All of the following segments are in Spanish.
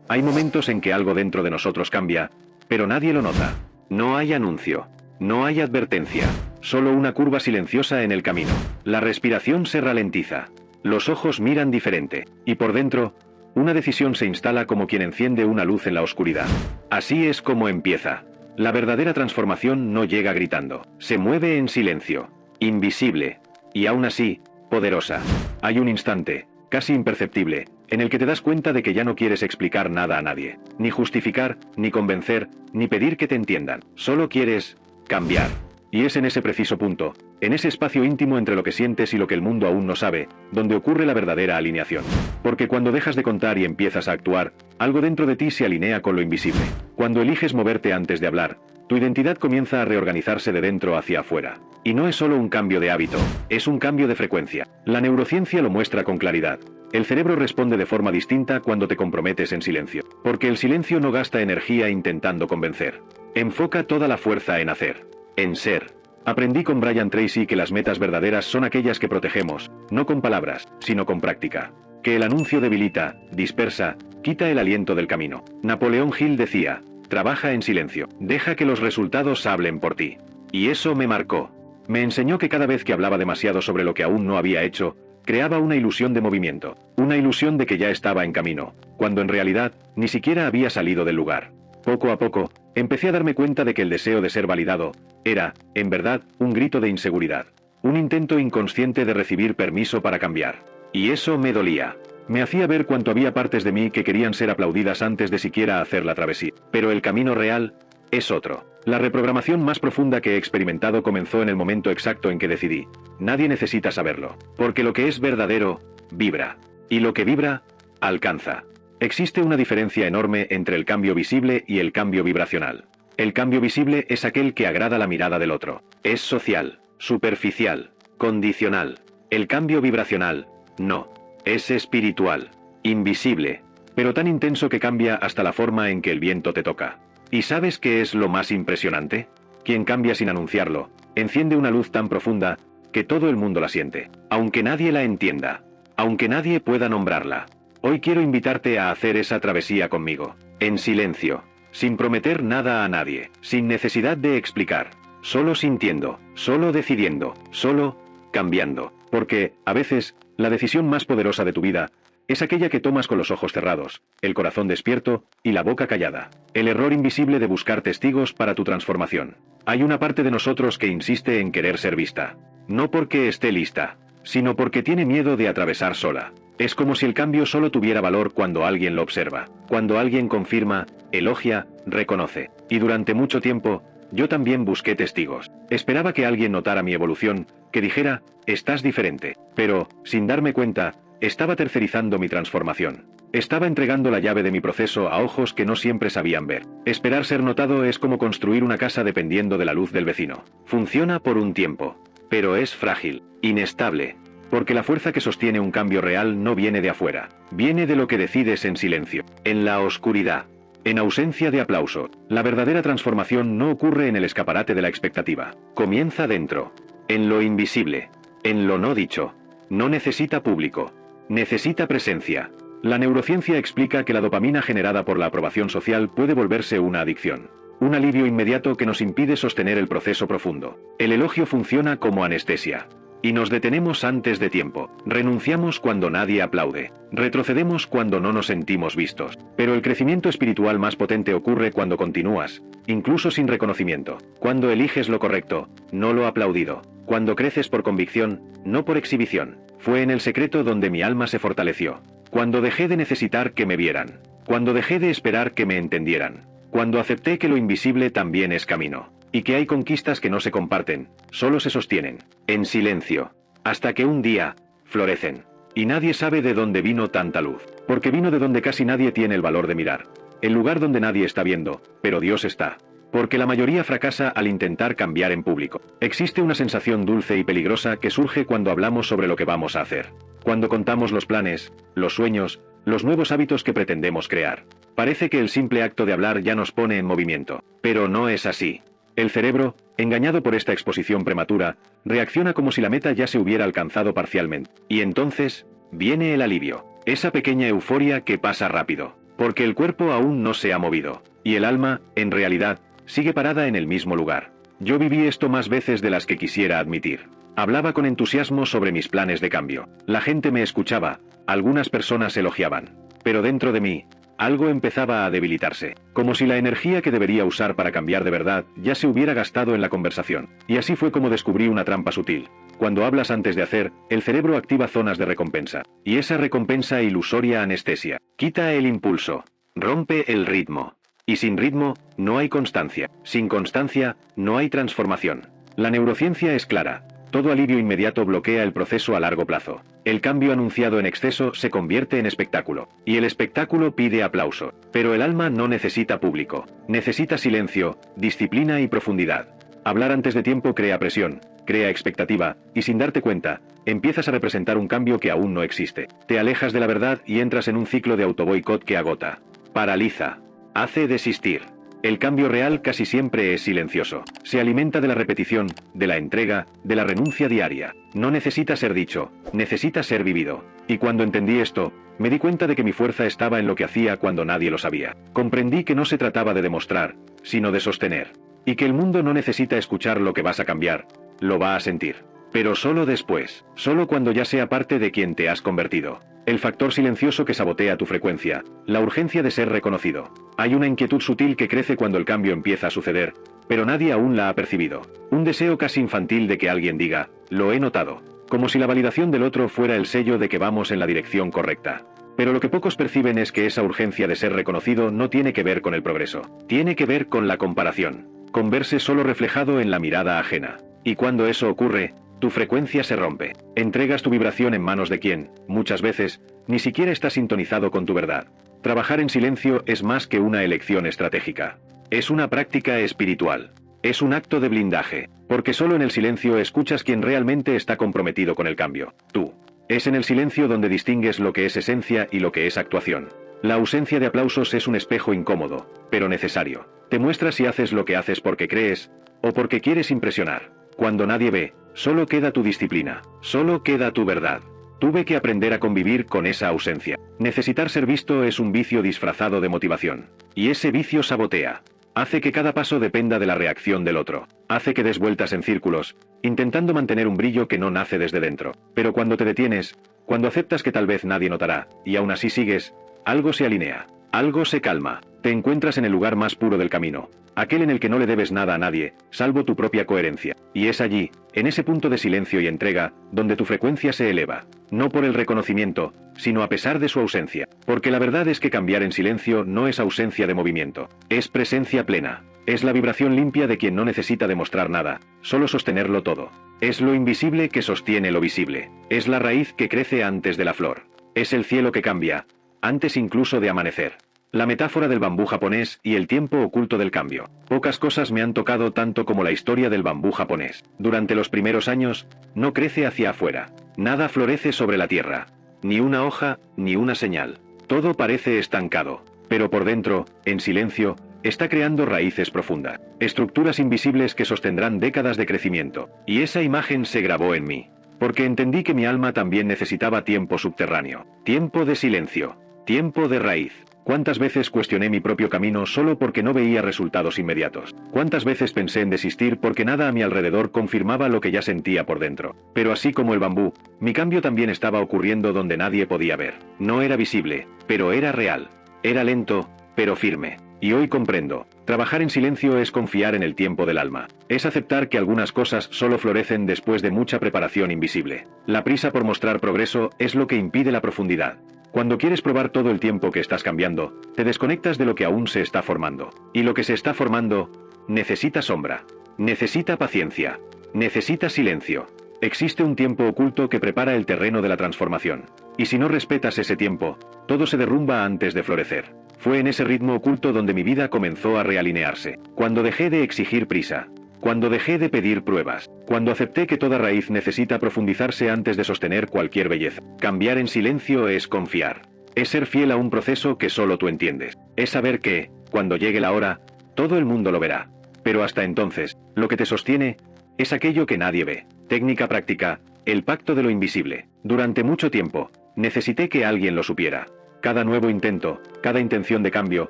Hay momentos en que algo dentro de nosotros cambia, pero nadie lo nota. No hay anuncio. No hay advertencia. Solo una curva silenciosa en el camino. La respiración se ralentiza. Los ojos miran diferente. Y por dentro, una decisión se instala como quien enciende una luz en la oscuridad. Así es como empieza. La verdadera transformación no llega gritando. Se mueve en silencio. Invisible. Y aún así, poderosa. Hay un instante, casi imperceptible, en el que te das cuenta de que ya no quieres explicar nada a nadie. Ni justificar, ni convencer, ni pedir que te entiendan. Solo quieres cambiar. Y es en ese preciso punto, en ese espacio íntimo entre lo que sientes y lo que el mundo aún no sabe, donde ocurre la verdadera alineación. Porque cuando dejas de contar y empiezas a actuar, algo dentro de ti se alinea con lo invisible. Cuando eliges moverte antes de hablar, tu identidad comienza a reorganizarse de dentro hacia afuera. Y no es solo un cambio de hábito, es un cambio de frecuencia. La neurociencia lo muestra con claridad. El cerebro responde de forma distinta cuando te comprometes en silencio. Porque el silencio no gasta energía intentando convencer. Enfoca toda la fuerza en hacer. En ser. Aprendí con Brian Tracy que las metas verdaderas son aquellas que protegemos, no con palabras, sino con práctica. Que el anuncio debilita, dispersa, quita el aliento del camino. Napoleón Hill decía, trabaja en silencio, deja que los resultados hablen por ti. Y eso me marcó. Me enseñó que cada vez que hablaba demasiado sobre lo que aún no había hecho, creaba una ilusión de movimiento, una ilusión de que ya estaba en camino, cuando en realidad ni siquiera había salido del lugar. Poco a poco, empecé a darme cuenta de que el deseo de ser validado era, en verdad, un grito de inseguridad, un intento inconsciente de recibir permiso para cambiar. Y eso me dolía. Me hacía ver cuánto había partes de mí que querían ser aplaudidas antes de siquiera hacer la travesía. Pero el camino real es otro. La reprogramación más profunda que he experimentado comenzó en el momento exacto en que decidí. Nadie necesita saberlo. Porque lo que es verdadero, vibra. Y lo que vibra, alcanza. Existe una diferencia enorme entre el cambio visible y el cambio vibracional. El cambio visible es aquel que agrada la mirada del otro. Es social, superficial, condicional. El cambio vibracional, no. Es espiritual, invisible, pero tan intenso que cambia hasta la forma en que el viento te toca. ¿Y sabes qué es lo más impresionante? Quien cambia sin anunciarlo, enciende una luz tan profunda que todo el mundo la siente, aunque nadie la entienda, aunque nadie pueda nombrarla. Hoy quiero invitarte a hacer esa travesía conmigo, en silencio, sin prometer nada a nadie, sin necesidad de explicar, solo sintiendo, solo decidiendo, solo cambiando, porque, a veces, la decisión más poderosa de tu vida es aquella que tomas con los ojos cerrados, el corazón despierto y la boca callada. El error invisible de buscar testigos para tu transformación. Hay una parte de nosotros que insiste en querer ser vista, no porque esté lista, sino porque tiene miedo de atravesar sola. Es como si el cambio solo tuviera valor cuando alguien lo observa, cuando alguien confirma, elogia, reconoce. Y durante mucho tiempo, yo también busqué testigos. Esperaba que alguien notara mi evolución, que dijera, estás diferente. Pero, sin darme cuenta, estaba tercerizando mi transformación. Estaba entregando la llave de mi proceso a ojos que no siempre sabían ver. Esperar ser notado es como construir una casa dependiendo de la luz del vecino. Funciona por un tiempo, pero es frágil, inestable. Porque la fuerza que sostiene un cambio real no viene de afuera, viene de lo que decides en silencio, en la oscuridad, en ausencia de aplauso. La verdadera transformación no ocurre en el escaparate de la expectativa, comienza dentro, en lo invisible, en lo no dicho. No necesita público, necesita presencia. La neurociencia explica que la dopamina generada por la aprobación social puede volverse una adicción, un alivio inmediato que nos impide sostener el proceso profundo. El elogio funciona como anestesia. Y nos detenemos antes de tiempo, renunciamos cuando nadie aplaude, retrocedemos cuando no nos sentimos vistos. Pero el crecimiento espiritual más potente ocurre cuando continúas, incluso sin reconocimiento, cuando eliges lo correcto, no lo aplaudido, cuando creces por convicción, no por exhibición. Fue en el secreto donde mi alma se fortaleció, cuando dejé de necesitar que me vieran, cuando dejé de esperar que me entendieran, cuando acepté que lo invisible también es camino. Y que hay conquistas que no se comparten, solo se sostienen, en silencio, hasta que un día, florecen. Y nadie sabe de dónde vino tanta luz, porque vino de donde casi nadie tiene el valor de mirar, el lugar donde nadie está viendo, pero Dios está. Porque la mayoría fracasa al intentar cambiar en público. Existe una sensación dulce y peligrosa que surge cuando hablamos sobre lo que vamos a hacer, cuando contamos los planes, los sueños, los nuevos hábitos que pretendemos crear. Parece que el simple acto de hablar ya nos pone en movimiento, pero no es así. El cerebro, engañado por esta exposición prematura, reacciona como si la meta ya se hubiera alcanzado parcialmente. Y entonces, viene el alivio, esa pequeña euforia que pasa rápido. Porque el cuerpo aún no se ha movido. Y el alma, en realidad, sigue parada en el mismo lugar. Yo viví esto más veces de las que quisiera admitir. Hablaba con entusiasmo sobre mis planes de cambio. La gente me escuchaba, algunas personas elogiaban. Pero dentro de mí, algo empezaba a debilitarse, como si la energía que debería usar para cambiar de verdad ya se hubiera gastado en la conversación. Y así fue como descubrí una trampa sutil. Cuando hablas antes de hacer, el cerebro activa zonas de recompensa. Y esa recompensa ilusoria anestesia. Quita el impulso. Rompe el ritmo. Y sin ritmo, no hay constancia. Sin constancia, no hay transformación. La neurociencia es clara. Todo alivio inmediato bloquea el proceso a largo plazo. El cambio anunciado en exceso se convierte en espectáculo. Y el espectáculo pide aplauso. Pero el alma no necesita público. Necesita silencio, disciplina y profundidad. Hablar antes de tiempo crea presión, crea expectativa, y sin darte cuenta, empiezas a representar un cambio que aún no existe. Te alejas de la verdad y entras en un ciclo de autoboicot que agota. Paraliza. Hace desistir. El cambio real casi siempre es silencioso. Se alimenta de la repetición, de la entrega, de la renuncia diaria. No necesita ser dicho, necesita ser vivido. Y cuando entendí esto, me di cuenta de que mi fuerza estaba en lo que hacía cuando nadie lo sabía. Comprendí que no se trataba de demostrar, sino de sostener. Y que el mundo no necesita escuchar lo que vas a cambiar, lo va a sentir. Pero solo después, solo cuando ya sea parte de quien te has convertido. El factor silencioso que sabotea tu frecuencia, la urgencia de ser reconocido. Hay una inquietud sutil que crece cuando el cambio empieza a suceder, pero nadie aún la ha percibido. Un deseo casi infantil de que alguien diga, lo he notado. Como si la validación del otro fuera el sello de que vamos en la dirección correcta. Pero lo que pocos perciben es que esa urgencia de ser reconocido no tiene que ver con el progreso. Tiene que ver con la comparación. Con verse solo reflejado en la mirada ajena. Y cuando eso ocurre, tu frecuencia se rompe. Entregas tu vibración en manos de quien, muchas veces, ni siquiera está sintonizado con tu verdad. Trabajar en silencio es más que una elección estratégica. Es una práctica espiritual. Es un acto de blindaje. Porque solo en el silencio escuchas quien realmente está comprometido con el cambio. Tú. Es en el silencio donde distingues lo que es esencia y lo que es actuación. La ausencia de aplausos es un espejo incómodo, pero necesario. Te muestras si haces lo que haces porque crees, o porque quieres impresionar. Cuando nadie ve, solo queda tu disciplina, solo queda tu verdad. Tuve que aprender a convivir con esa ausencia. Necesitar ser visto es un vicio disfrazado de motivación. Y ese vicio sabotea. Hace que cada paso dependa de la reacción del otro. Hace que des vueltas en círculos, intentando mantener un brillo que no nace desde dentro. Pero cuando te detienes, cuando aceptas que tal vez nadie notará, y aún así sigues, algo se alinea, algo se calma. Te encuentras en el lugar más puro del camino. Aquel en el que no le debes nada a nadie, salvo tu propia coherencia. Y es allí, en ese punto de silencio y entrega, donde tu frecuencia se eleva. No por el reconocimiento, sino a pesar de su ausencia. Porque la verdad es que cambiar en silencio no es ausencia de movimiento. Es presencia plena. Es la vibración limpia de quien no necesita demostrar nada, solo sostenerlo todo. Es lo invisible que sostiene lo visible. Es la raíz que crece antes de la flor. Es el cielo que cambia, antes incluso de amanecer. La metáfora del bambú japonés y el tiempo oculto del cambio. Pocas cosas me han tocado tanto como la historia del bambú japonés. Durante los primeros años, no crece hacia afuera. Nada florece sobre la tierra. Ni una hoja, ni una señal. Todo parece estancado. Pero por dentro, en silencio, está creando raíces profundas. Estructuras invisibles que sostendrán décadas de crecimiento. Y esa imagen se grabó en mí. Porque entendí que mi alma también necesitaba tiempo subterráneo. Tiempo de silencio. Tiempo de raíz. ¿Cuántas veces cuestioné mi propio camino solo porque no veía resultados inmediatos? ¿Cuántas veces pensé en desistir porque nada a mi alrededor confirmaba lo que ya sentía por dentro? Pero así como el bambú, mi cambio también estaba ocurriendo donde nadie podía ver. No era visible, pero era real. Era lento, pero firme. Y hoy comprendo. Trabajar en silencio es confiar en el tiempo del alma. Es aceptar que algunas cosas solo florecen después de mucha preparación invisible. La prisa por mostrar progreso es lo que impide la profundidad. Cuando quieres probar todo el tiempo que estás cambiando, te desconectas de lo que aún se está formando. Y lo que se está formando, necesita sombra. Necesita paciencia. Necesita silencio. Existe un tiempo oculto que prepara el terreno de la transformación. Y si no respetas ese tiempo, todo se derrumba antes de florecer. Fue en ese ritmo oculto donde mi vida comenzó a realinearse. Cuando dejé de exigir prisa. Cuando dejé de pedir pruebas. Cuando acepté que toda raíz necesita profundizarse antes de sostener cualquier belleza. Cambiar en silencio es confiar. Es ser fiel a un proceso que solo tú entiendes. Es saber que, cuando llegue la hora, todo el mundo lo verá. Pero hasta entonces, lo que te sostiene, es aquello que nadie ve. Técnica práctica, el pacto de lo invisible. Durante mucho tiempo, necesité que alguien lo supiera. Cada nuevo intento, cada intención de cambio,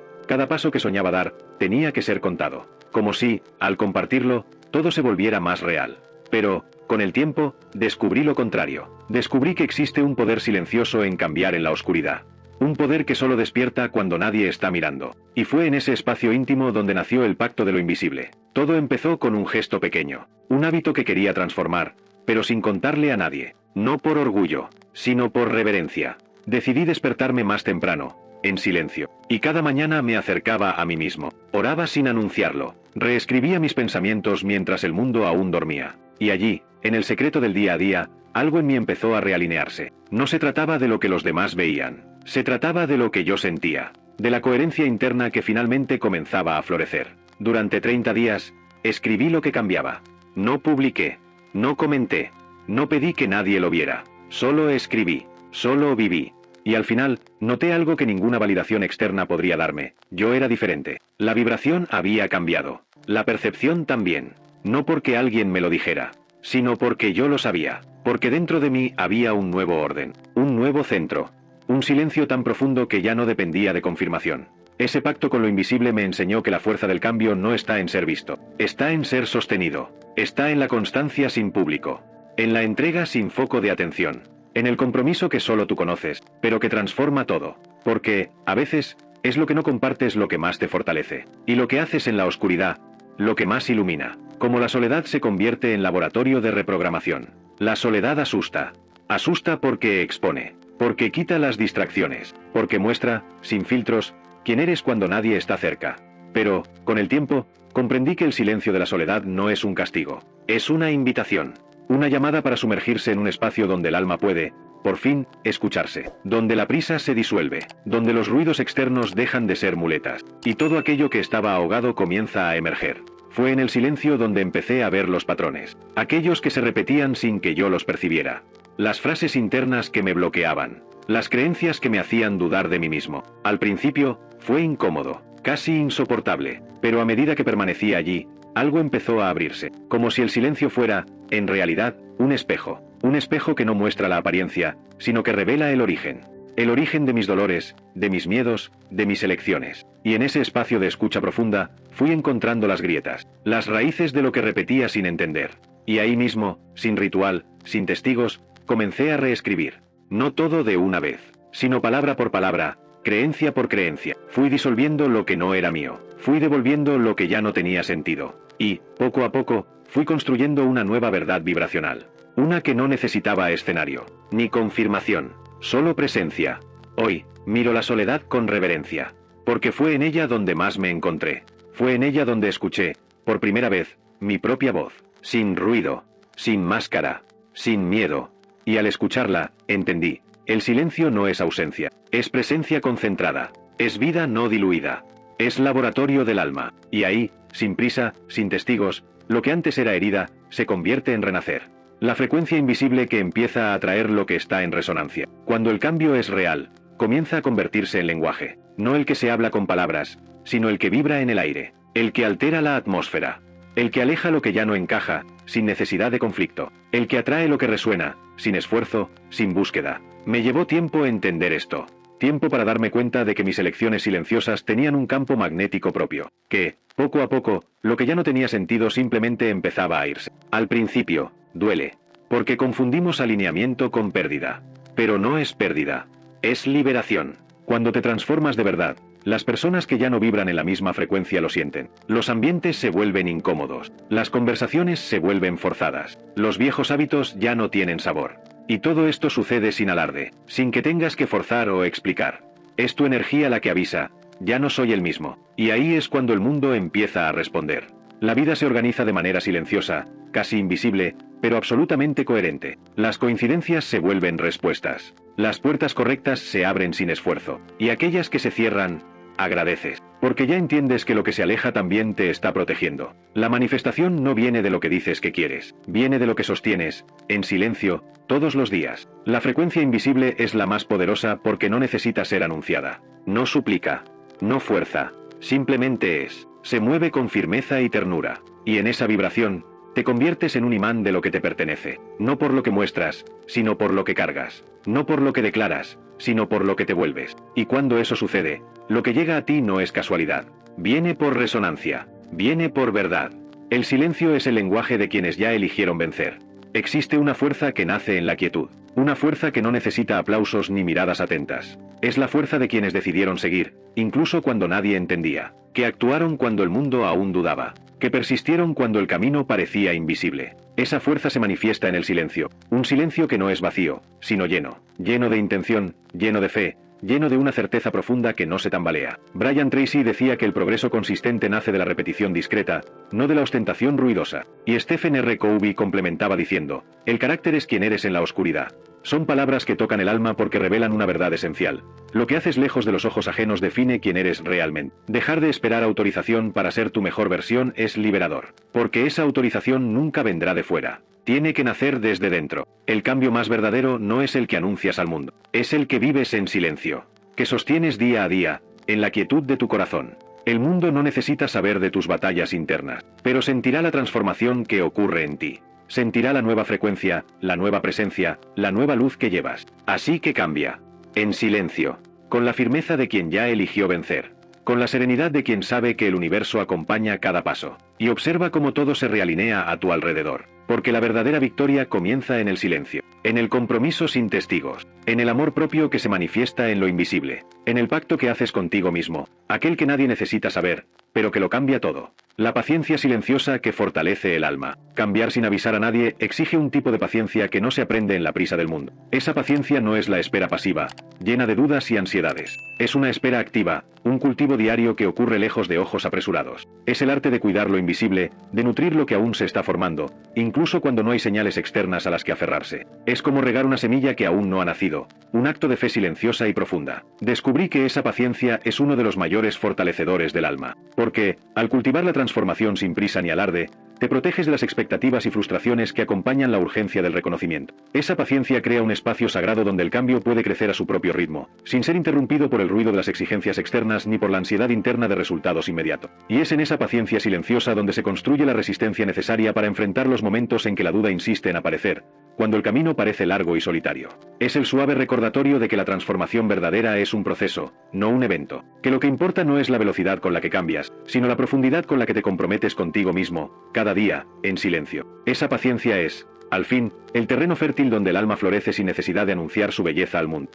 cada paso que soñaba dar, tenía que ser contado. Como si, al compartirlo, todo se volviera más real. Pero, con el tiempo, descubrí lo contrario. Descubrí que existe un poder silencioso en cambiar en la oscuridad. Un poder que solo despierta cuando nadie está mirando. Y fue en ese espacio íntimo donde nació el pacto de lo invisible. Todo empezó con un gesto pequeño, un hábito que quería transformar, pero sin contarle a nadie. No por orgullo, sino por reverencia. Decidí despertarme más temprano, en silencio, y cada mañana me acercaba a mí mismo. Oraba sin anunciarlo, reescribía mis pensamientos mientras el mundo aún dormía. Y allí, en el secreto del día a día, algo en mí empezó a realinearse. No se trataba de lo que los demás veían, se trataba de lo que yo sentía, de la coherencia interna que finalmente comenzaba a florecer. Durante 30 días, escribí lo que cambiaba. No publiqué, no comenté, no pedí que nadie lo viera, solo escribí, solo viví. Y al final, noté algo que ninguna validación externa podría darme. Yo era diferente. La vibración había cambiado. La percepción también. No porque alguien me lo dijera, sino porque yo lo sabía. Porque dentro de mí había un nuevo orden, un nuevo centro. Un silencio tan profundo que ya no dependía de confirmación. Ese pacto con lo invisible me enseñó que la fuerza del cambio no está en ser visto. Está en ser sostenido. Está en la constancia sin público. En la entrega sin foco de atención. En el compromiso que solo tú conoces, pero que transforma todo. Porque, a veces, es lo que no compartes lo que más te fortalece. Y lo que haces en la oscuridad, lo que más ilumina. Como la soledad se convierte en laboratorio de reprogramación. La soledad asusta. Asusta porque expone. Porque quita las distracciones. Porque muestra, sin filtros, quién eres cuando nadie está cerca. Pero, con el tiempo, comprendí que el silencio de la soledad no es un castigo. Es una invitación. Una llamada para sumergirse en un espacio donde el alma puede, por fin, escucharse. Donde la prisa se disuelve. Donde los ruidos externos dejan de ser muletas. Y todo aquello que estaba ahogado comienza a emerger. Fue en el silencio donde empecé a ver los patrones. Aquellos que se repetían sin que yo los percibiera. Las frases internas que me bloqueaban. Las creencias que me hacían dudar de mí mismo. Al principio, fue incómodo. Casi insoportable. Pero a medida que permanecía allí, algo empezó a abrirse. Como si el silencio fuera, en realidad, un espejo. Un espejo que no muestra la apariencia, sino que revela el origen. El origen de mis dolores, de mis miedos, de mis elecciones. Y en ese espacio de escucha profunda, fui encontrando las grietas, las raíces de lo que repetía sin entender. Y ahí mismo, sin ritual, sin testigos, comencé a reescribir. No todo de una vez, sino palabra por palabra, creencia por creencia. Fui disolviendo lo que no era mío. Fui devolviendo lo que ya no tenía sentido. Y, poco a poco, fui construyendo una nueva verdad vibracional. Una que no necesitaba escenario, ni confirmación, solo presencia. Hoy, miro la soledad con reverencia. Porque fue en ella donde más me encontré. Fue en ella donde escuché, por primera vez, mi propia voz. Sin ruido, sin máscara, sin miedo. Y al escucharla, entendí. El silencio no es ausencia, es presencia concentrada. Es vida no diluida. Es laboratorio del alma. Y ahí, sin prisa, sin testigos, lo que antes era herida, se convierte en renacer. La frecuencia invisible que empieza a atraer lo que está en resonancia. Cuando el cambio es real, comienza a convertirse en lenguaje. No el que se habla con palabras, sino el que vibra en el aire. El que altera la atmósfera. El que aleja lo que ya no encaja, sin necesidad de conflicto. El que atrae lo que resuena, sin esfuerzo, sin búsqueda. Me llevó tiempo entender esto. Tiempo para darme cuenta de que mis elecciones silenciosas tenían un campo magnético propio. Que, poco a poco, lo que ya no tenía sentido simplemente empezaba a irse. Al principio, duele. Porque confundimos alineamiento con pérdida. Pero no es pérdida. Es liberación. Cuando te transformas de verdad, las personas que ya no vibran en la misma frecuencia lo sienten. Los ambientes se vuelven incómodos. Las conversaciones se vuelven forzadas. Los viejos hábitos ya no tienen sabor. Y todo esto sucede sin alarde, sin que tengas que forzar o explicar. Es tu energía la que avisa, ya no soy el mismo. Y ahí es cuando el mundo empieza a responder. La vida se organiza de manera silenciosa, casi invisible, pero absolutamente coherente. Las coincidencias se vuelven respuestas. Las puertas correctas se abren sin esfuerzo. Y aquellas que se cierran, agradeces. Porque ya entiendes que lo que se aleja también te está protegiendo. La manifestación no viene de lo que dices que quieres. Viene de lo que sostienes, en silencio, todos los días. La frecuencia invisible es la más poderosa porque no necesita ser anunciada. No suplica. No fuerza. Simplemente es. Se mueve con firmeza y ternura. Y en esa vibración, Te conviertes en un imán de lo que te pertenece, no por lo que muestras, sino por lo que cargas, no por lo que declaras, sino por lo que te vuelves. Y cuando eso sucede, lo que llega a ti no es casualidad, viene por resonancia, viene por verdad. El silencio es el lenguaje de quienes ya eligieron vencer. Existe una fuerza que nace en la quietud, una fuerza que no necesita aplausos ni miradas atentas. Es la fuerza de quienes decidieron seguir, incluso cuando nadie entendía, que actuaron cuando el mundo aún dudaba, que persistieron cuando el camino parecía invisible. Esa fuerza se manifiesta en el silencio, un silencio que no es vacío, sino lleno, lleno de intención, lleno de fe, lleno de una certeza profunda que no se tambalea. Brian Tracy decía que el progreso consistente nace de la repetición discreta, no de la ostentación ruidosa. Y Stephen R. Covey complementaba diciendo, el carácter es quien eres en la oscuridad. Son palabras que tocan el alma porque revelan una verdad esencial. Lo que haces lejos de los ojos ajenos define quién eres realmente. Dejar de esperar autorización para ser tu mejor versión es liberador, porque esa autorización nunca vendrá de fuera. Tiene que nacer desde dentro. El cambio más verdadero no es el que anuncias al mundo, es el que vives en silencio, que sostienes día a día, en la quietud de tu corazón. El mundo no necesita saber de tus batallas internas, pero sentirá la transformación que ocurre en ti. Sentirá la nueva frecuencia, la nueva presencia, la nueva luz que llevas. Así que cambia. En silencio, con la firmeza de quien ya eligió vencer, con la serenidad de quien sabe que el universo acompaña cada paso, y observa cómo todo se realinea a tu alrededor. Porque la verdadera victoria comienza en el silencio, en el compromiso sin testigos, en el amor propio que se manifiesta en lo invisible, en el pacto que haces contigo mismo, aquel que nadie necesita saber, pero que lo cambia todo. La paciencia silenciosa que fortalece el alma. Cambiar sin avisar a nadie exige un tipo de paciencia que no se aprende en la prisa del mundo. Esa paciencia no es la espera pasiva, llena de dudas y ansiedades. Es una espera activa, un cultivo diario que ocurre lejos de ojos apresurados. Es el arte de cuidar lo invisible, de nutrir lo que aún se está formando, incluso cuando no hay señales externas a las que aferrarse. Es como regar una semilla que aún no ha nacido, un acto de fe silenciosa y profunda. Descubrí que esa paciencia es uno de los mayores fortalecedores del alma, porque, al cultivar la transformación sin prisa ni alarde, te proteges de las expectativas y frustraciones que acompañan la urgencia del reconocimiento. Esa paciencia crea un espacio sagrado donde el cambio puede crecer a su propio ritmo, sin ser interrumpido por el ruido de las exigencias externas ni por la ansiedad interna de resultados inmediatos. Y es en esa paciencia silenciosa donde se construye la resistencia necesaria para enfrentar los momentos en que la duda insiste en aparecer, cuando el camino parece largo y solitario. Es el suave recordatorio de que la transformación verdadera es un proceso, no un evento. Que lo que importa no es la velocidad con la que cambias, sino la profundidad con la que te comprometes contigo mismo, cada día, en silencio. Esa paciencia es, al fin, el terreno fértil donde el alma florece sin necesidad de anunciar su belleza al mundo.